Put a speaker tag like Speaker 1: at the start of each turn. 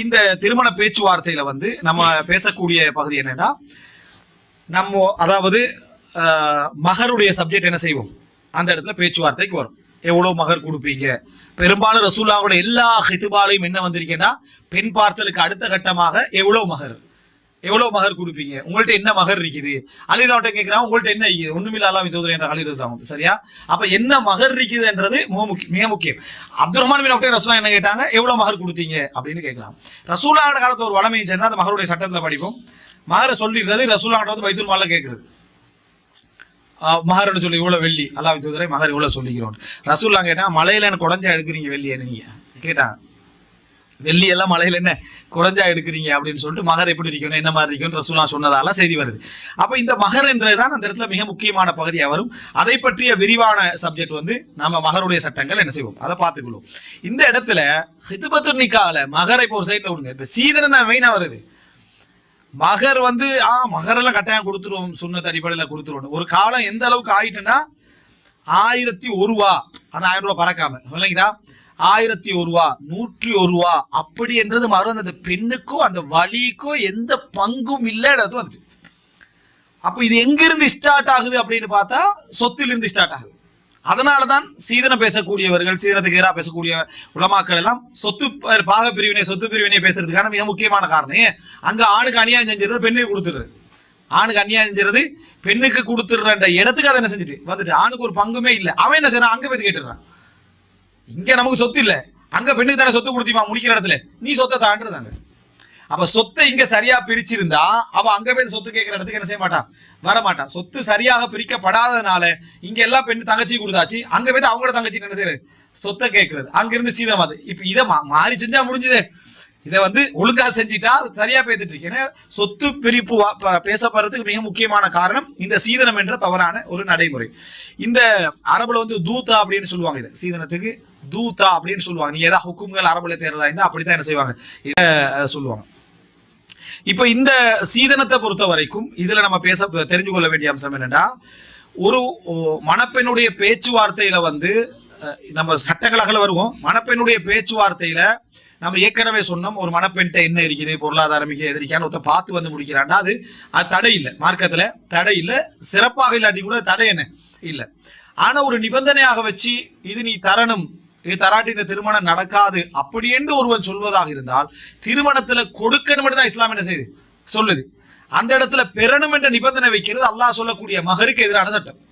Speaker 1: இந்த திருமண பேச்சுவார்த்தையில வந்து நம்ம பேசக்கூடிய பகுதி என்னன்னா, நம்ம அதாவது மகருடைய சப்ஜெக்ட் என்ன செய்வோம், அந்த இடத்துல பேச்சுவார்த்தைக்கு வரும். எவ்வளவு மகர் கொடுப்பீங்க? பெரும்பாலும் ரசூலுல்லாஹோட எல்லா ஹிதுபாலையும் என்ன வந்திருக்கேன்னா, பெண் பார்த்தலுக்கு அடுத்த கட்டமாக எவ்வளவு மகர் கொடுப்பீங்க, உங்கள்ட்ட என்ன மகர் இருக்குது. அலிலாட்ட கேட்கிறான், உங்கள்ட்ட என்ன ஒண்ணுமில்ல அல்லாஹ்வின் தூதர் என்ற அலிரதாவும், சரியா? அப்ப என்ன மகர் இருக்குதுன்றது மிக முக்கியம். அப்துல் ரஹ்மான் பின் அவுஃப் ரசூலுல்லாஹ் என்ன கேட்டாங்க, எவ்வளவு மகர் கொடுத்தீங்க அப்படின்னு கேட்கலாம். ரசூலுல்லாஹோட காலத்துல ஒரு வளமை சொன்னா, அந்த மகருடைய சட்டத்துல படிப்போம். மகரை சொல்லிடுறது ரசூலுல்லாஹ் வந்து பைத்துல் மால்ல கேட்கறது. மகர்னு சொல்லி இவ்வளவு வெள்ளி, அல்லாஹ்வின் தூதரை மகர் இவ்வளவு சொல்லிக்கிறோம். ரசூலுல்லாஹ் கேட்டா, மலையில எனக்கு குடஞ்சா எடுக்கிறீங்க வெள்ளி நீங்க கேட்டாங்க. வெள்ளி எல்லாம் மலையில என்ன குடஞ்சா எடுக்கிறீங்க அப்படின்னு சொல்லிட்டு மகர் எப்படி இருக்கணும், என்ன மாதிரி இருக்கணும் ரசூலுல்லாஹ் சொன்னதால செய்தி வருது. அப்ப இந்த மகர் என்றதுதான் அந்த இடத்துல மிக முக்கியமான பகுதியா வரும். அதை பற்றிய விரிவான சப்ஜெக்ட் வந்து நம்ம மகருடைய சட்டங்கள் என்ன செய்வோம், அதை பார்த்துக்கொள்வோம். இந்த இடத்துல ஹித்பத்துன் நிக்காஹ்ல மகரை இப்போ ஒரு சைட்ல விடுங்க. இப்ப சீதனம் தான் மெயினா வருது. மகர் வந்து மகரெல்லாம் கட்டாயம் கொடுத்துருவோம், சுன்னத் அடிப்படையில கொடுத்துருவோம். ஒரு காலம் எந்த அளவுக்கு ஆயிட்டுன்னா 1001 ரூபா, அந்த 1000 ரூபாய் பறக்காம இல்லைங்களா, 1001 ரூபா, 101 ரூபா அப்படி என்றது மறு அந்த பெண்ணுக்கோ அந்த வலிக்கோ எந்த பங்கும் இல்லைன்றது வந்துட்டு. அப்ப இது எங்கிருந்து ஸ்டார்ட் ஆகுது அப்படின்னு பார்த்தா, சொத்திலிருந்து ஸ்டார்ட் ஆகுது. அதனாலதான் சீதனம் பேசக்கூடியவர்கள், சீதனத்துக்கு எதிராக பேசக்கூடிய உலமாக்கள் எல்லாம் சொத்து பாக பிரிவினை, சொத்து பிரிவினை பேசுறதுக்கான மிக முக்கியமான காரணம். அங்க ஆணுக்கு அநியாயம் செஞ்சிருது, பெண்ணுக்கு கொடுத்துருது. ஆணுக்கு அநியாயம் செஞ்சிருது, பெண்ணுக்கு கொடுத்துடுற இடத்துக்கு அதை என்ன செஞ்சுட்டு வந்துட்டு, ஆணுக்கு ஒரு பங்குமே இல்லை. அவன் என்ன செய்யறான், அங்க போய் கேட்டுறான். இங்க நமக்கு சொத்து இல்ல, அங்க பெண்ணுக்கு தானே சொத்து கொடுத்திமா, முடிக்கிற இடத்துல நீ சொத்தை தாண்டுறதாங்க. அப்ப சொத்தை இங்க சரியா பிரிச்சிருந்தா அவ அங்க போய் சொத்து கேட்கிற இடத்துக்கு என்ன செய்ய மாட்டான், வரமாட்டான். சொத்து சரியாக பிரிக்கப்படாததுனால இங்க எல்லாம் பெண்ணு தங்கச்சி கொடுத்தாச்சு, அங்க போய் அவங்களோட தங்கச்சி என்ன செய்யறது, சொத்தை கேட்கறது. அங்க இருந்து சீதனமாது. இப்ப இதை மாறி செஞ்சா முடிஞ்சது. இதை வந்து ஒழுங்கா செஞ்சுட்டா சரியா பேத்துட்டு இருக்கேன். சொத்து பிரிப்பு பேசப்படுறதுக்கு மிக முக்கியமான காரணம் இந்த சீதனம் என்ற தவறான ஒரு நடைமுறை. இந்த அரபுல வந்து தூத்தா அப்படின்னு சொல்லுவாங்க. இதை சீதனத்துக்கு தூத்தா அப்படின்னு சொல்லுவாங்க. நீங்க ஏதாவது ஹுக்கும்கள் அரபுல தேர்தலா இருந்தா அப்படித்தான் என்ன செய்வாங்க, இதை சொல்லுவாங்க. இப்ப இந்த சீதனத்தை பொறுத்த வரைக்கும் இதுல நம்ம தெரிஞ்சு கொள்ள வேண்டிய அம்சம் என்னன்னா, ஒரு மணப்பெண்ணுடைய பேச்சுவார்த்தையில வந்து நம்ம சட்டங்களாக வருவோம். மணப்பெண்ணுடைய பேச்சுவார்த்தையில நம்ம ஏற்கனவே சொன்னோம், ஒரு மணப்பெண்கிட்ட என்ன இருக்குது, பொருளாதாரம் எதிரிக்கான ஒருத்த பார்த்து வந்து முடிக்கிறான்டா, அது தடை இல்லை, மார்க்கத்துல தடை இல்லை. சிறப்பாக இல்லாட்டி கூட தடை என்ன இல்லை. ஆனா ஒரு நிபந்தனையாக வச்சு இது நீ தரணும், இது தராட்டி இந்த திருமணம் நடக்காது அப்படி என்று ஒருவன் சொல்வதாக இருந்தால், திருமணத்துல கொடுக்கணும் தான் இஸ்லாம் என்ன செய்யுது சொல்லுது. அந்த இடத்துல பெறணும் என்ற நிபந்தனை வைக்கிறது அல்லாஹ் சொல்லக்கூடிய மகருக்கு எதிரான சட்டம்.